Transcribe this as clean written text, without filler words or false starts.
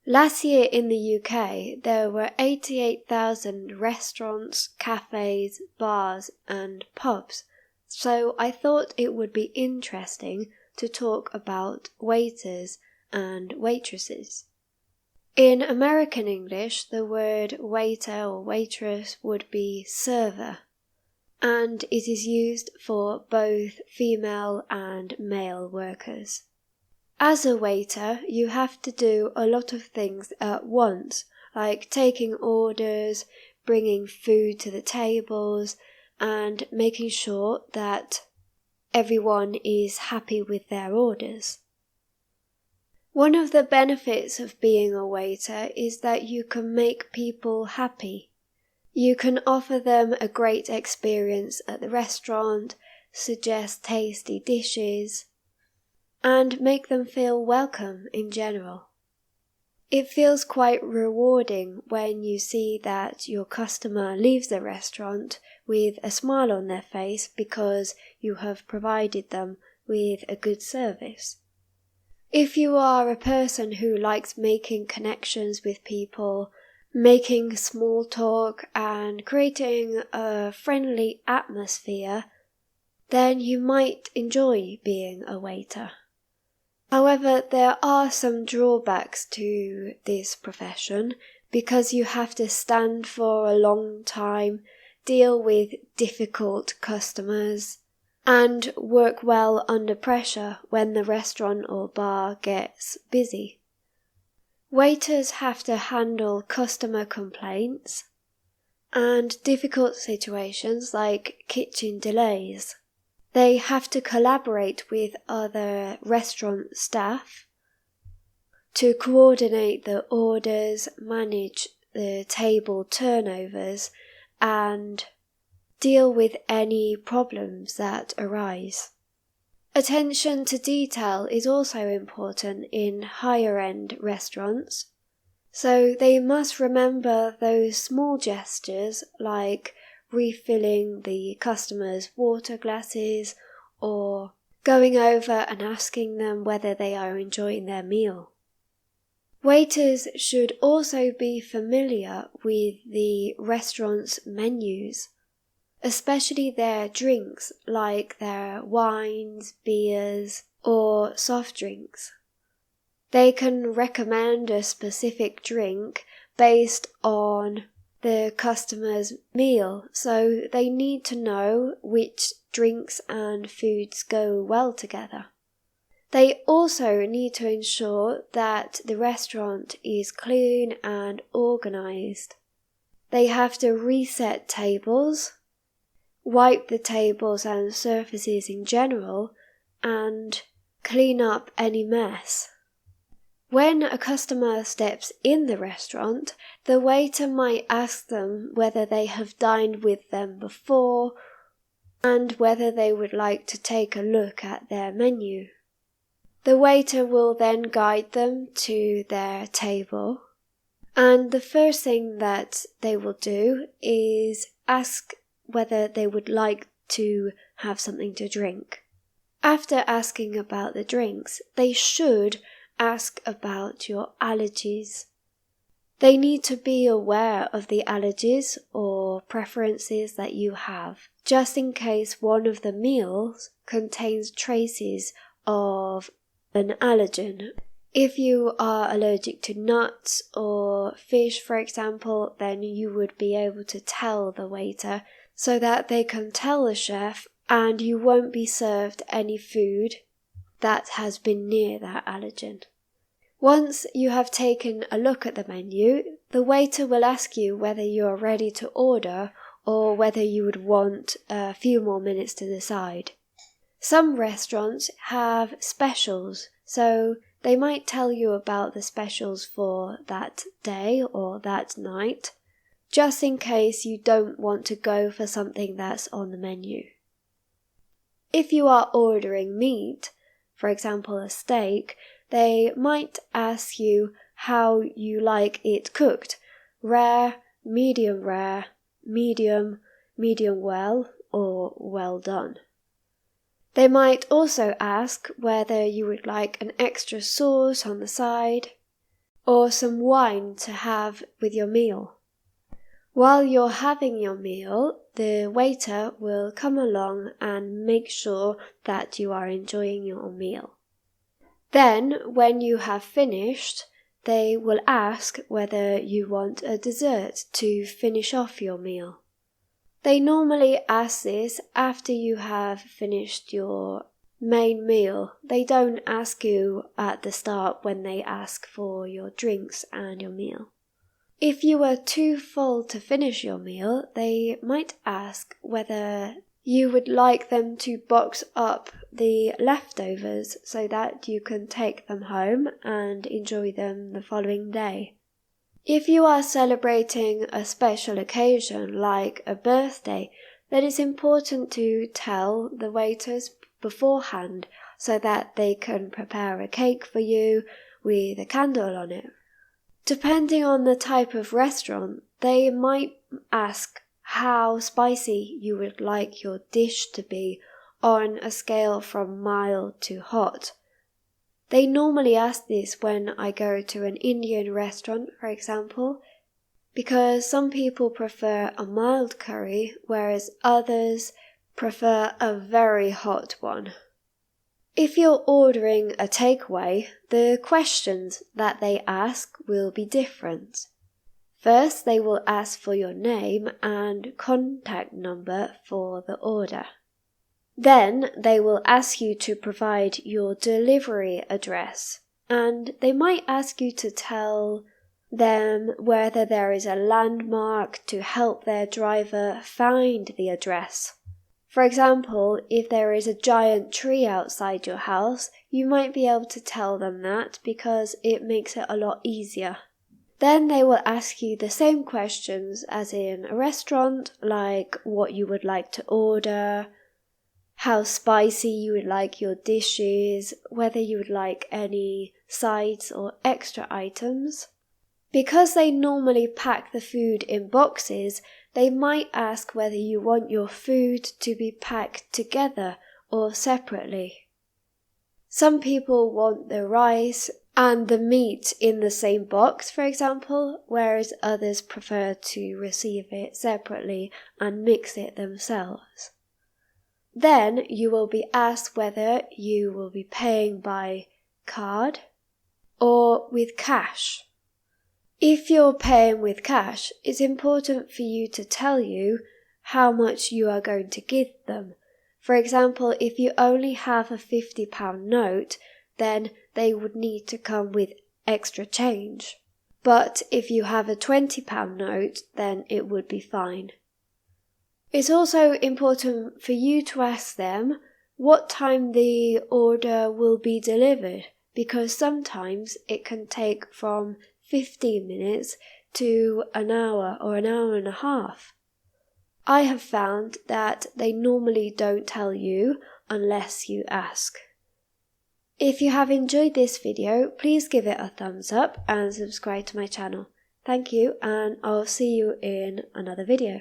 Last year in the UK, there were 88,000 restaurants, cafes, bars and pubs, so I thought it would be interesting to talk about waiters and waitresses. In American English, the word waiter or waitress would be server, and it is used for both female and male workers. As a waiter, you have to do a lot of things at once, like taking orders, bringing food to the tables, and making sure that everyone is happy with their orders. One of the benefits of being a waiter is that you can make people happy. You can offer them a great experience at the restaurant, suggest tasty dishes, and make them feel welcome in general. It feels quite rewarding when you see that your customer leaves the restaurant with a smile on their face because you have provided them with a good service. If you are a person who likes making connections with people, making small talk and creating a friendly atmosphere, then you might enjoy being a waiter. However, there are some drawbacks to this profession because you have to stand for a long time, deal with difficult customers, and work well under pressure when the restaurant or bar gets busy. Waiters have to handle customer complaints and difficult situations like kitchen delays. They have to collaborate with other restaurant staff to coordinate the orders, manage the table turnovers, and deal with any problems that arise. Attention to detail is also important in higher-end restaurants, so they must remember those small gestures like refilling the customer's water glasses or going over and asking them whether they are enjoying their meal. Waiters should also be familiar with the restaurant's menus, especially their drinks like their wines, beers, or soft drinks. They can recommend a specific drink based on the customer's meal, so they need to know which drinks and foods go well together. They also need to ensure that the restaurant is clean and organized. They have to reset tables, wipe the tables and surfaces in general, and clean up any mess. When a customer steps in the restaurant, the waiter might ask them whether they have dined with them before and whether they would like to take a look at their menu. The waiter will then guide them to their table, and the first thing that they will do is ask whether they would like to have something to drink. After asking about the drinks, they should ask about your allergies. They need to be aware of the allergies or preferences that you have, just in case one of the meals contains traces of an allergen. If you are allergic to nuts or fish, for example, then you would be able to tell the waiter so that they can tell the chef and you won't be served any food that has been near that allergen. Once you have taken a look at the menu, the waiter will ask you whether you are ready to order or whether you would want a few more minutes to decide. Some restaurants have specials, so they might tell you about the specials for that day or that night, just in case you don't want to go for something that's on the menu. If you are ordering meat, for example a steak, they might ask you how you like it cooked, rare, medium, medium well, or well done. They might also ask whether you would like an extra sauce on the side. or some wine to have with your meal. While you're having your meal, the waiter will come along and make sure that you are enjoying your meal. Then, when you have finished, they will ask whether you want a dessert to finish off your meal. They normally ask this after you have finished your main meal. They don't ask you at the start when they ask for your drinks and your meal. If you were too full to finish your meal, they might ask whether you would like them to box up the leftovers so that you can take them home and enjoy them the following day. If you are celebrating a special occasion like a birthday, then it's important to tell the waiters beforehand so that they can prepare a cake for you with a candle on it. Depending on the type of restaurant, they might ask how spicy you would like your dish to be on a scale from mild to hot. They normally ask this when I go to an Indian restaurant, for example, because some people prefer a mild curry, whereas others prefer a very hot one. If you're ordering a takeaway, the questions that they ask will be different. First, they will ask for your name and contact number for the order. Then, they will ask you to provide your delivery address, and they might ask you to tell them whether there is a landmark to help their driver find the address. For example, if there is a giant tree outside your house, you might be able to tell them that because it makes it a lot easier. Then they will ask you the same questions as in a restaurant, like what you would like to order, how spicy you would like your dishes, whether you would like any sides or extra items. Because they normally pack the food in boxes, they might ask whether you want your food to be packed together or separately. Some people want the rice and the meat in the same box, for example, whereas others prefer to receive it separately and mix it themselves. Then you will be asked whether you will be paying by card or with cash. If you're paying with cash, it's important for you to tell you how much you are going to give them. For example, if you only have a £50 note, then they would need to come with extra change. But if you have a £20 note, then it would be fine. It's also important for you to ask them what time the order will be delivered, because sometimes it can take from 15 minutes to an hour or an hour and a half. I have found that they normally don't tell you unless you ask. If you have enjoyed this video, please give it a thumbs up and subscribe to my channel. Thank you, and I'll see you in another video.